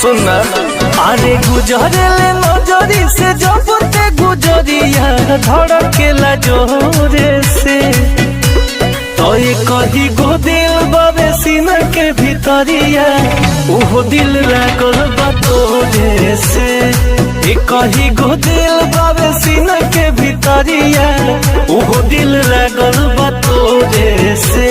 सुनना अरे गुजरेले नजरी से जब ते गुजरिया धड़केला जोरे से तो ये कही गो दिल बाबे सीना के भीतरिया ओहो दिल लागल बा तोरे से। ये कही गो दिल बाबे सीना के भीतरिया ओहो दिल लागल बा तोरे से।